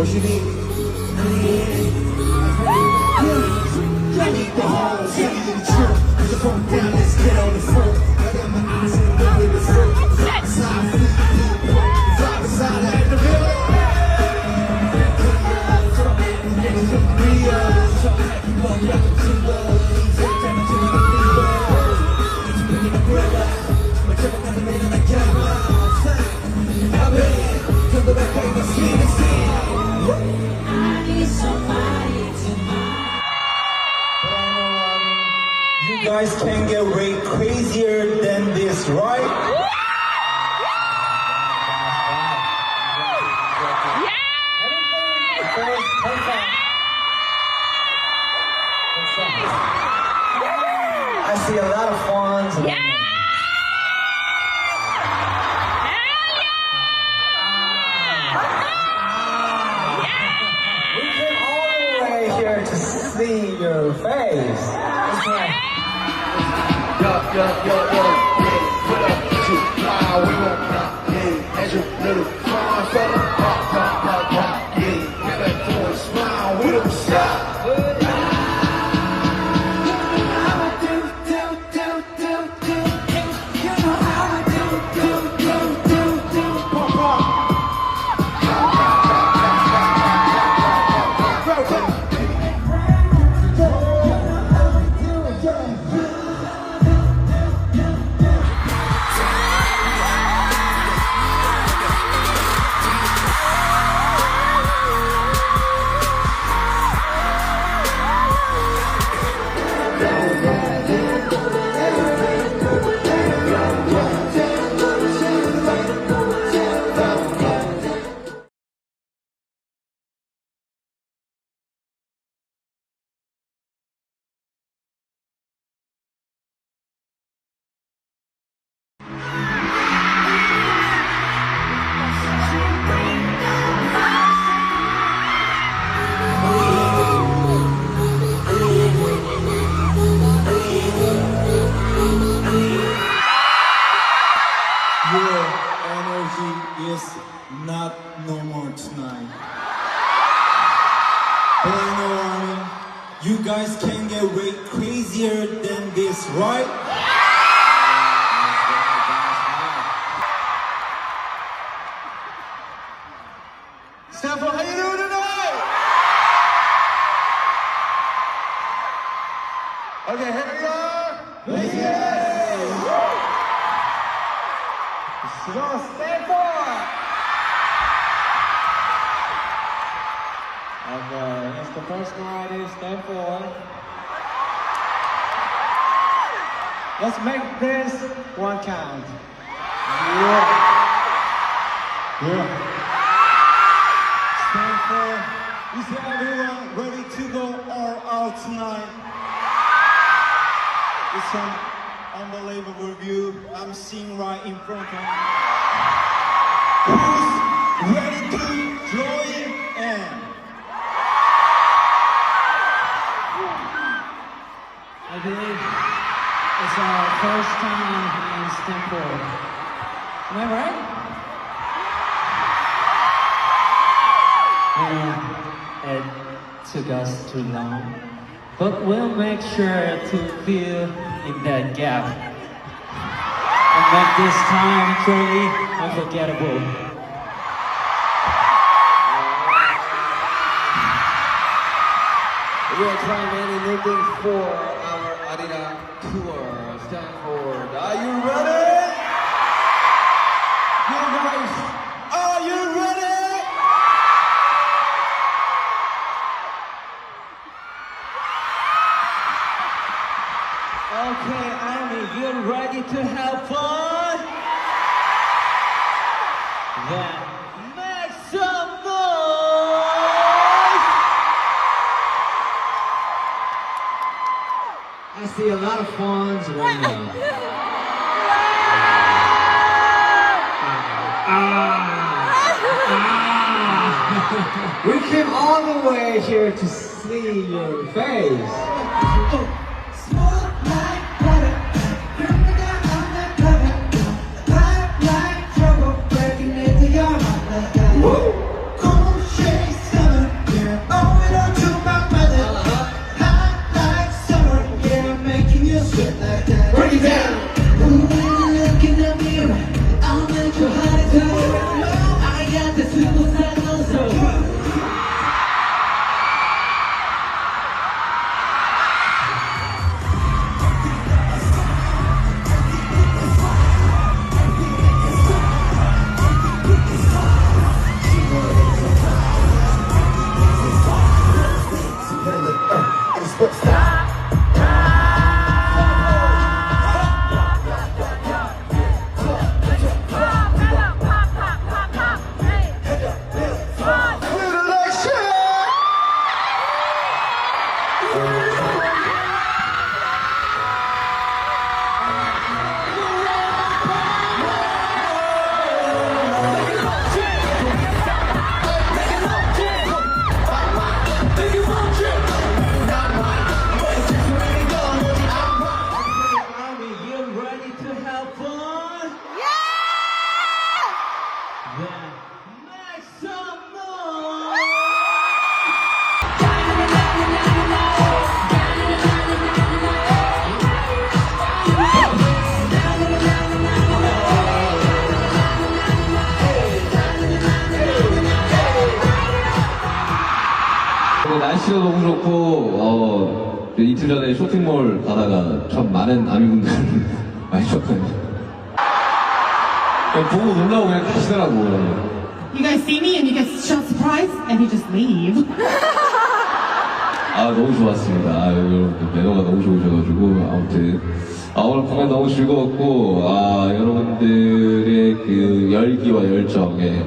What you need? I need the whole city to the trip. Cause the phone down, let's get on the phone. I got my eyes on the way to the front. Side to side, side to side, at the middle. You guys can get way crazier than this, right? I see a lot of fans. We came all the way here to see your face. That's right. Yo, what up, you? We won't not, as your little fine fella. Pop, get that boy smile, we don't stop. Your energy is not normal tonight. But I know, you guys can get way crazier than this, right? Stanford, how you doing tonight? Okay, here we are. BTS! Go Stanford! Okay, it's the first night in Stanford. Let's make this one count. Yeah. Stanford, is everyone ready to go all out tonight? It's unbelievable view. I'm seeing right in front of me. Who's ready to join in? I believe it's our first time in Stanford. Am I right? It took us too long, but we'll make sure to fill in that gap and make this time truly unforgettable. We are trying many new things for our Arirang tour, Stanford. Are you ready? You guys, are you ready? Okay, Army, you're ready to have fun? Then make some noise! I see a lot of fans right now. We came all the way here to see your face. Break it down. 날씨가 너무 좋고 이틀 전에 쇼핑몰 가다가 참 많은 아미분들 많이 셨거든요. 보고 놀라고 그냥 가시더라고요. You guys see me and you get so surprised and you just leave. 너무 좋았습니다. 여러분들 매너가 너무 좋으셔가지고 아무튼 오늘 공연 너무 즐거웠고 여러분들의 그 열기와 열정에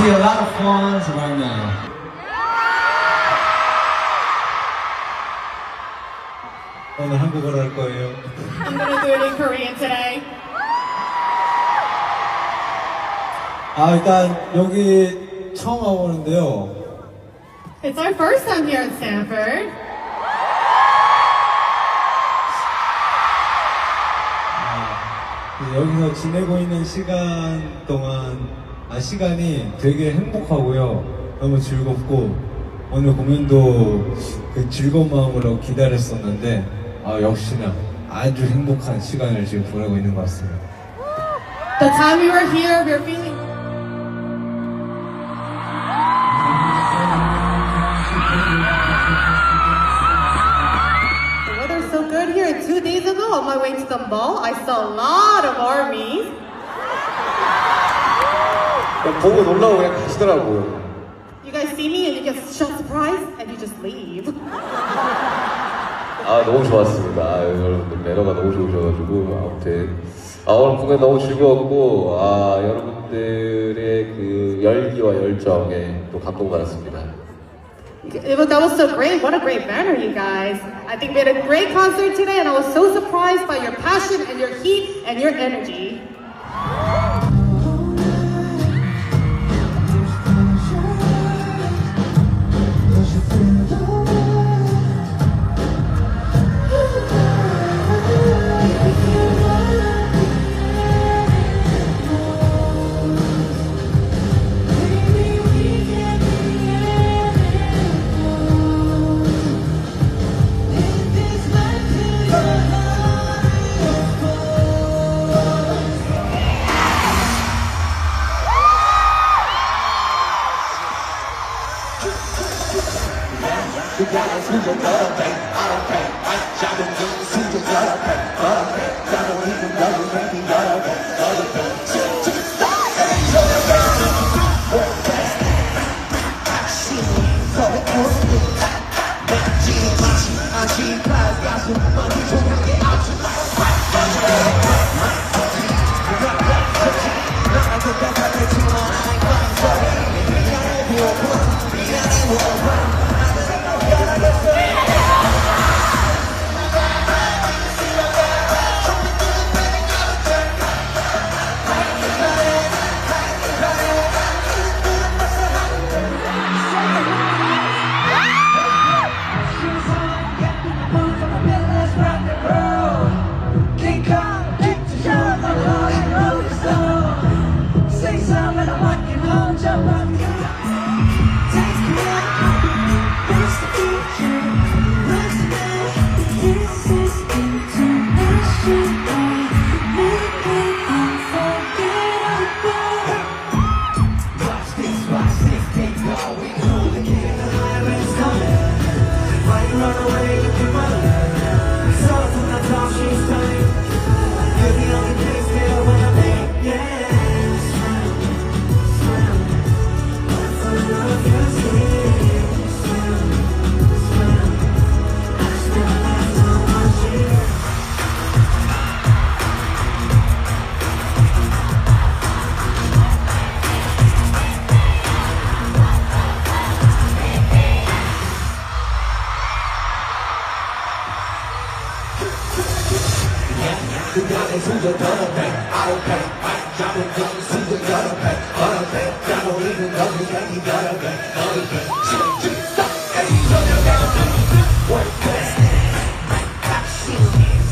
be a lot of fun right now. 오늘 한국어로 할 거예요. I'm gonna do it in Korean today. 일단 여기 처음 와보는데요. It's our first time here at Stanford. 여기서 지내고 있는 시간 동안 시간이 되게 행복하고요. 너무 즐겁고 오늘 공연도 그 즐거운 마음으로 기다렸었는데 역시나 아주 행복한 시간을 지금 보내고 있는 것 같습니다. The time we were here, we were feeling. The weather's so good here. 2 days ago, on my way to the mall, I saw a lot of armies. 보고 놀라고 그냥 가시더라고요. You guys see me and you get so surprised and you just leave. 너무 좋았습니다. 여러분들 매너가 너무 좋으셔가지고 아무튼 오늘 공연 너무 즐거웠고 여러분들의 그 열기와 열정에 또 감동받았습니다. That was so great. What a great banner, you guys. I think we had a great concert today and I was so surprised by your passion and your heat and your energy.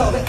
So the